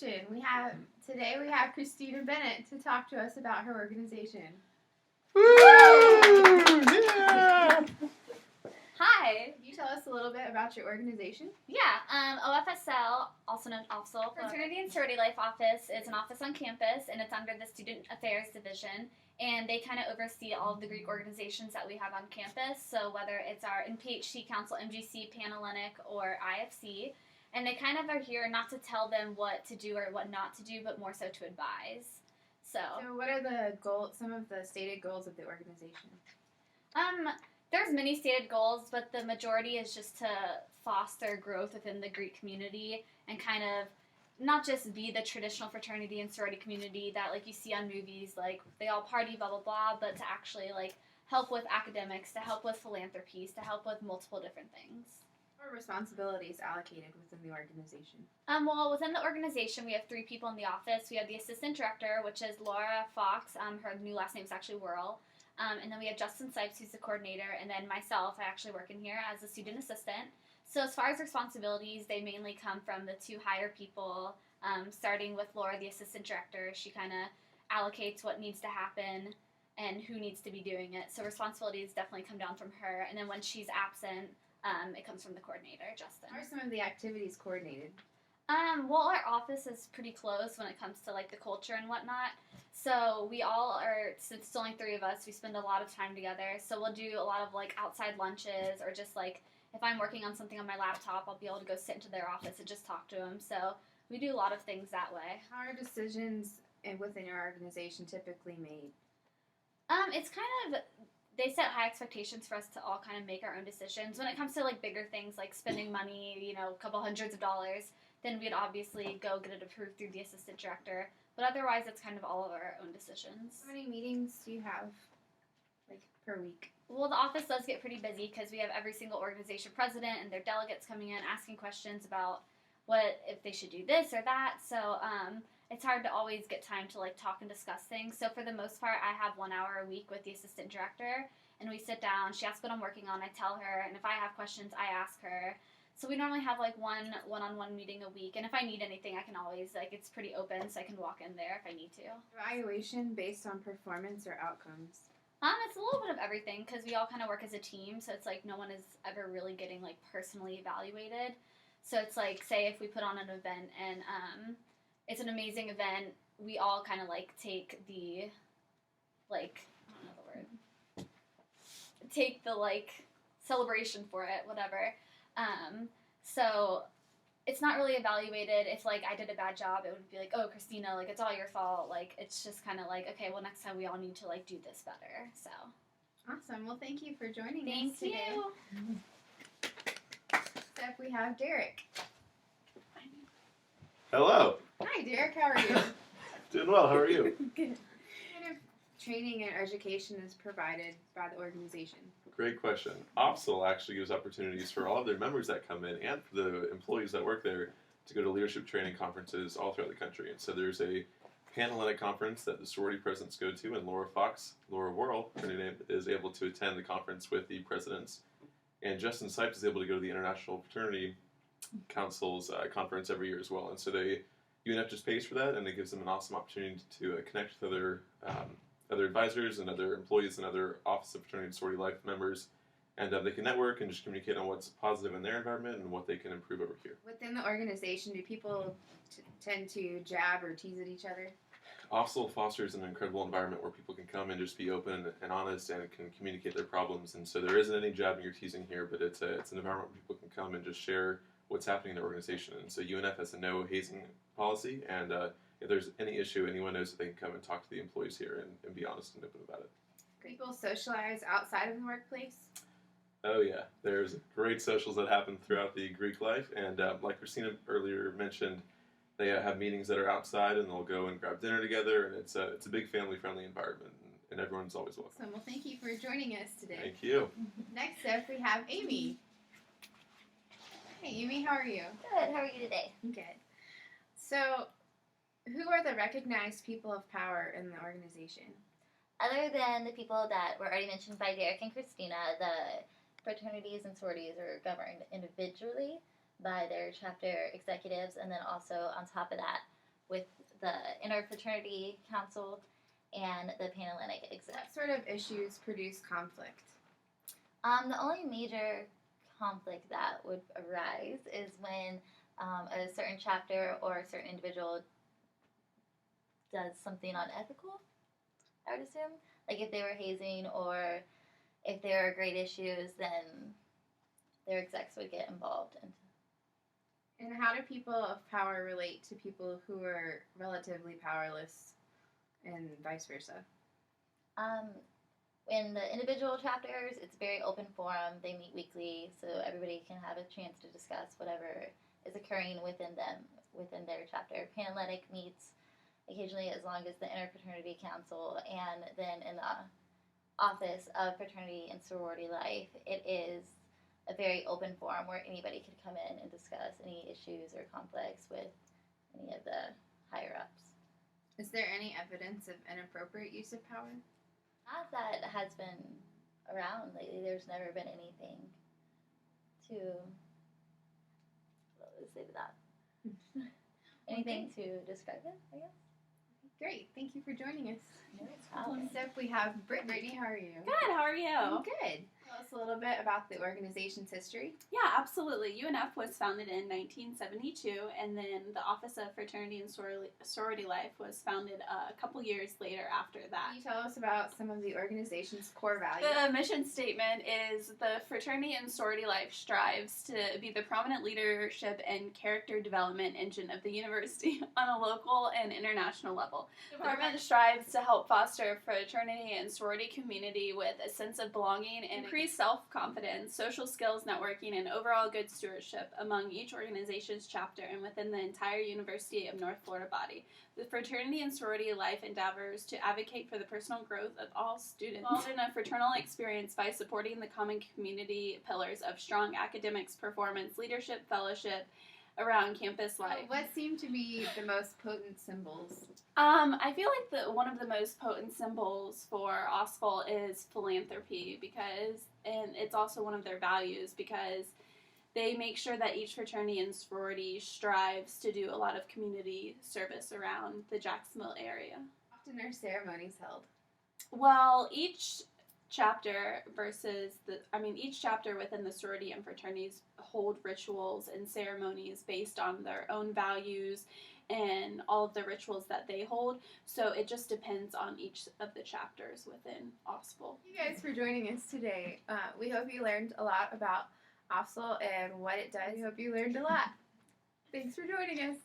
organization. We have Christina Bennett to talk to us about her organization. Woo! Yeah! Hi. Can you tell us a little bit about your organization? Yeah, OFSL, also known OFSL, Fraternity and Sorority Life Office, is an office on campus, and it's under the Student Affairs Division, and they kind of oversee all of the Greek organizations that we have on campus, so whether it's our NPHC Council, MGC, Panhellenic, or IFC, and they kind of are here not to tell them what to do or what not to do, but more so to advise. So what are some of the stated goals of the organization? There's many stated goals, but the majority is just to foster growth within the Greek community and kind of not just be the traditional fraternity and sorority community that like you see on movies, like they all party, blah, blah, blah, but to actually like help with academics, to help with philanthropies, to help with multiple different things. What are responsibilities allocated within the organization? Well, within the organization, we have 3 people in the office. We have the assistant director, which is Laura Fox. Her new last name is actually Worrell. And then we have Justin Sipes, who's the coordinator, and then myself. I actually work in here as a student assistant. So as far as responsibilities, they mainly come from the 2 higher people, starting with Laura, the assistant director. She kind of allocates what needs to happen and who needs to be doing it. So responsibilities definitely come down from her. And then when she's absent, it comes from the coordinator, Justin. How are some of the activities coordinated? Well, our office is pretty close when it comes to, like, the culture and whatnot. So we all are, since it's only 3 of us, we spend a lot of time together. So we'll do a lot of, like, outside lunches or just, like, if I'm working on something on my laptop, I'll be able to go sit into their office and just talk to them. So we do a lot of things that way. How are decisions within your organization typically made? It's kind of, they set high expectations for us to all kind of make our own decisions. When it comes to, like, bigger things like spending money, you know, a couple hundreds of dollars, then we'd obviously go get it approved through the assistant director. But otherwise, it's kind of all of our own decisions. How many meetings do you have, like, per week? Well, the office does get pretty busy because we have every single organization president and their delegates coming in asking questions about what if they should do this or that. So it's hard to always get time to, like, talk and discuss things. So for the most part, I have 1 hour a week with the assistant director, and we sit down. She asks what I'm working on. I tell her, and if I have questions, I ask her. So we normally have, like, one-on-one meeting a week, and if I need anything, I can always, like, it's pretty open, so I can walk in there if I need to. Evaluation based on performance or outcomes? It's a little bit of everything, because we all kind of work as a team, so it's, like, no one is ever really getting, like, personally evaluated. So it's, like, say if we put on an event, and it's an amazing event, we all kind of, like, take the, like, I don't know the word, take the, like, celebration for it, whatever. So it's not really evaluated. If, like, I did a bad job, it would be like, oh, Christina, like, it's all your fault. Like, it's just kind of like, okay, well, next time we all need to, like, do this better. So. Awesome. Well, thank you for joining us Thank today. you. Next up, we have Derek. Hello. Hi, Derek. How are you? Doing well. How are you? Good. What kind of training and education is provided by the organization? Great question. OFSL actually gives opportunities for all of their members that come in and for the employees that work there to go to leadership training conferences all throughout the country. And so there's a Panhellenic conference that the sorority presidents go to, and Laura Worrell, her new name, is able to attend the conference with the presidents. And Justin Sipes is able to go to the International Fraternity Council's conference every year as well. And so UNF just pays for that, and it gives them an awesome opportunity to connect with other advisors and other employees and other Office of Fraternity and Sorority Life members, and they can network and just communicate on what's positive in their environment and what they can improve over here. Within the organization, do people tend to jab or tease at each other? OFSL fosters an incredible environment where people can come and just be open and honest and can communicate their problems, and so there isn't any jabbing or teasing here, but it's an environment where people can come and just share what's happening in their organization. And so UNF has a no hazing policy, and if there's any issue, anyone knows that they can come and talk to the employees here and be honest and open about it. People socialize outside of the workplace? Oh yeah, there's great socials that happen throughout the Greek life, and like Christina earlier mentioned, they have meetings that are outside, and they'll go and grab dinner together, and it's a big family-friendly environment, and everyone's always welcome. Well, thank you for joining us today. Thank you. Next up, we have Amy. Hey, Amy, how are you? Good. How are you today? Good. So, who are the recognized people of power in the organization? Other than the people that were already mentioned by Derek and Christina, the fraternities and sororities are governed individually by their chapter executives, and then also on top of that, with the interfraternity council and the Panhellenic exec. What sort of issues produce conflict? The only major conflict that would arise is when a certain chapter or a certain individual does something unethical, I would assume. Like if they were hazing or if there are grade issues, then their execs would get involved. And how do people of power relate to people who are relatively powerless and vice versa? In the individual chapters, it's a very open forum. They meet weekly, so everybody can have a chance to discuss whatever is occurring within their chapter. Panhellenic meets occasionally as long as the Interfraternity Council, and then in the Office of Fraternity and Sorority Life, it is a very open forum where anybody could come in and discuss any issues or conflicts with any of the higher-ups. Is there any evidence of inappropriate use of power? Not that has been around lately. There's never been anything to, what would I say to that? Anything to describe it, I guess. Great, thank you for joining us. No problem. Next up, we have Brittany. How are you? Good, how are you? I'm good. Tell us a little bit about the organization's history. Yeah, absolutely. UNF was founded in 1972, and then the Office of Fraternity and Sorority Life was founded a couple years later after that. Can you tell us about some of the organization's core values? The mission statement is the fraternity and sorority life strives to be the prominent leadership and character development engine of the university on a local and international level. The department strives to help foster fraternity and sorority community with a sense of belonging and increase self-confidence, social skills, networking, and overall good stewardship among each organization's chapter and within the entire University of North Florida body. The fraternity and sorority life endeavors to advocate for the personal growth of all students involved in a fraternal experience by supporting the common community pillars of strong academics, performance, leadership, fellowship around campus life. What seem to be the most potent symbols? I feel like one of the most potent symbols for OFSL is philanthropy and it's also one of their values because they make sure that each fraternity and sorority strives to do a lot of community service around the Jacksonville area. How often are ceremonies held? Well, each chapter within the sorority and fraternities hold rituals and ceremonies based on their own values and all of the rituals that they hold. So it just depends on each of the chapters within OFSL. Thank you guys for joining us today. We hope you learned a lot about OFSL and what it does. We hope you learned a lot. Thanks for joining us.